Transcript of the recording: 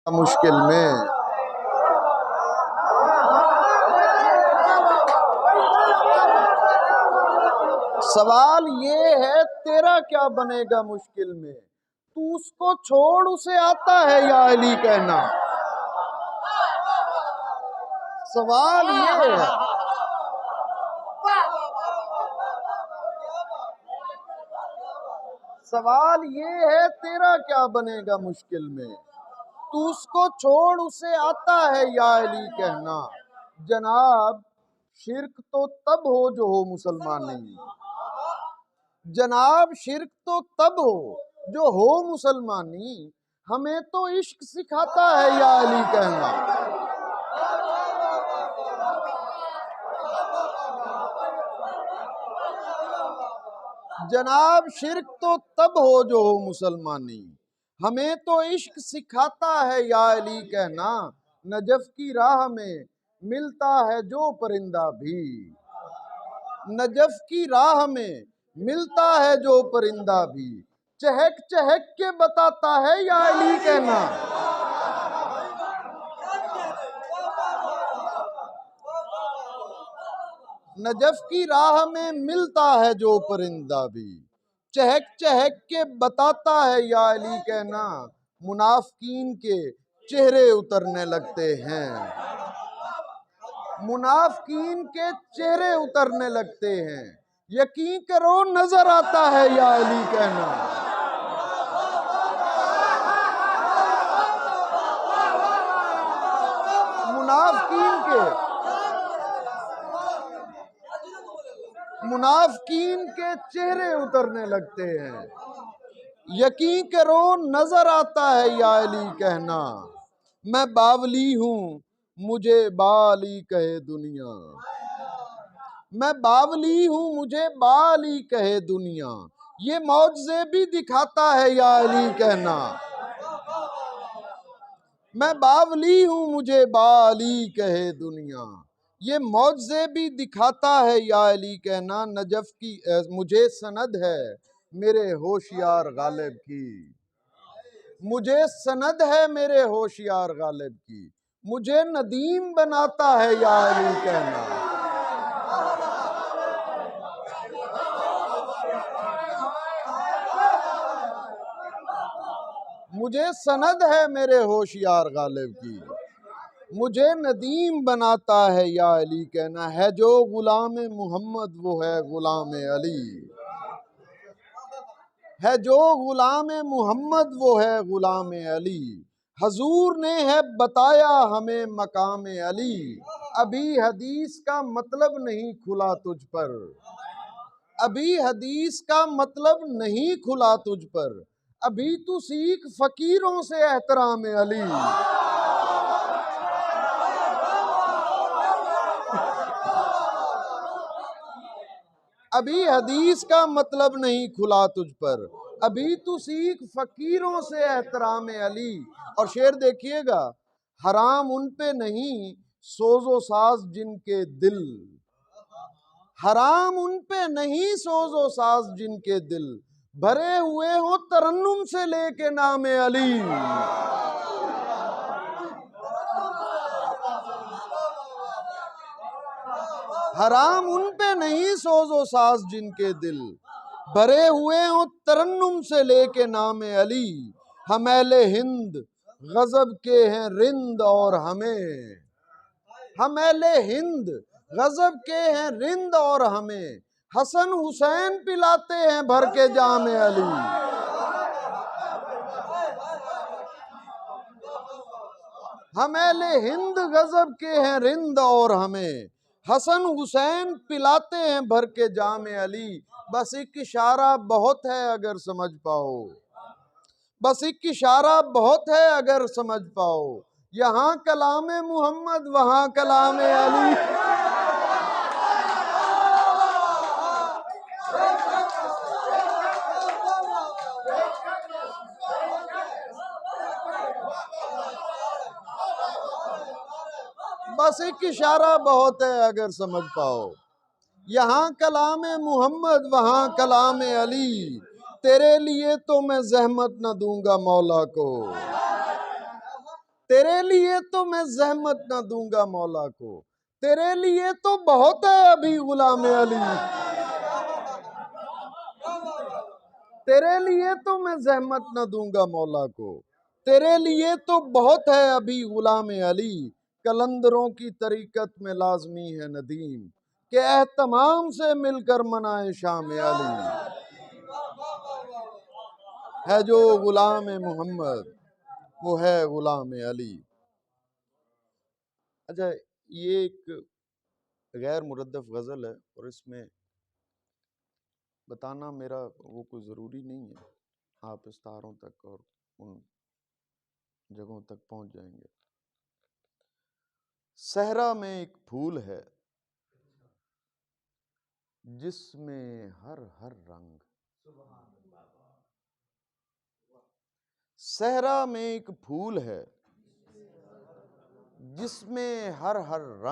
मुश्किल में। सवाल ये है तेरा क्या बनेगा मुश्किल में, तू उसको छोड़ उसे आता है या अली कहना। सवाल ये है, सवाल ये है तेरा क्या बनेगा मुश्किल में, तू उसको छोड़ उसे आता है या अली कहना। जनाब शिर्क तो तब हो जो हो मुसलमानी, जनाब शिर्क तो तब हो जो हो मुसलमानी, हमें तो इश्क सिखाता है या अली कहना। जनाब शिर्क तो तब हो जो हो मुसलमानी, हमें तो इश्क सिखाता है या अली कहना। नजफ की राह में मिलता है जो परिंदा भी, नजफ की राह में मिलता है जो परिंदा भी, चहक चहक के बताता है या अली कहना। नजफ की राह में मिलता है जो परिंदा भी, चहक चहक के बताता है या अली कहना। मुनाफिकीन के चेहरे उतरने लगते हैं, मुनाफिकीन के चेहरे उतरने लगते हैं, यकीन करो नजर आता है या अली कहना। मुनाफिकीन के चेहरे उतरने लगते हैं, यकीन करो नजर आता है या अली कहना। मैं बावली हूँ मुझे बाली कहे दुनिया, मैं बावली हूँ मुझे बाली कहे दुनिया, ये मौजज़े भी दिखाता है या अली कहना। मैं बावली हूँ मुझे बाली कहे दुनिया, ये मौजज़े भी दिखाता है या अली कहना। नजफ की मुझे सनद है मेरे होशियार गालिब की, मुझे सनद है मेरे होशियार गालिब की, मुझे नदीम बनाता है या अली कहना। मुझे सनद है मेरे होशियार गालिब की, मुझे नदीम बनाता है या अली कहना। है जो गुलाम मोहम्मद वो है गुलाम अली, है जो गुलाम मोहम्मद वो है गुलाम अली, हजूर ने है बताया हमें मकाम अली। अभी हदीस का मतलब नहीं खुला तुझ पर, अभी हदीस का मतलब नहीं खुला तुझ पर, अभी तू सीख फकीरों से एहतराम अली। अभी हदीस का मतलब नहीं खुला तुझ पर, अभी तू सीख फकीरों से एहतराम अली। और शेर देखिएगा, हराम उन पे नहीं सोजो साज जिनके दिल, हराम उन पे नहीं सोजो साज जिनके दिल, भरे हुए हो तरन्नुम से लेके नाम अली। हराम उन पे नहीं सोजो साज जिनके दिल, भरे हुए हो तरन्नुम से लेके नाम अली। हम अहले हिंद गजब के हैं रिंद और हमें, हम अहले हिंद गजब के हैं रिंद और हमें, हसन हुसैन पिलाते हैं भर के जाम अली। हम अहले हिंद गजब के हैं रिंद और हमें, हसन हुसैन पिलाते हैं भर के जाम अली। बस एक इशारा बहुत है अगर समझ पाओ, बस एक इशारा बहुत है अगर समझ पाओ, यहाँ कलाम मोहम्मद वहाँ कलाम अली। बस एक इशारा बहुत है अगर समझ पाओ, यहाँ कलाम मोहम्मद वहाँ कलाम अली। तेरे लिए तो मैं जहमत न दूंगा मौला को, तेरे लिए तो मैं जहमत ना दूंगा मौला को, तेरे लिए तो बहुत है अभी गुलाम अली। तेरे लिए तो मैं जहमत न दूंगा मौला को, तेरे लिए तो बहुत है अभी गुलाम अली। कलंदरों की तरीकत में लाजमी है नदीम, के एहतमाम से मिलकर मनाए शाम अली। है जो गुलाम मोहम्मद वो है गुलाम अली। अच्छा, ये एक गैर मुरद्दफ गज़ल है और इसमें बताना मेरा वो कोई ज़रूरी नहीं है, आप इस तारों तक और उन जगहों तक पहुंच जाएंगे। सहरा में एक फूल है जिसमें हर हर रंग, सहरा में एक फूल है जिसमें हर हर रंग।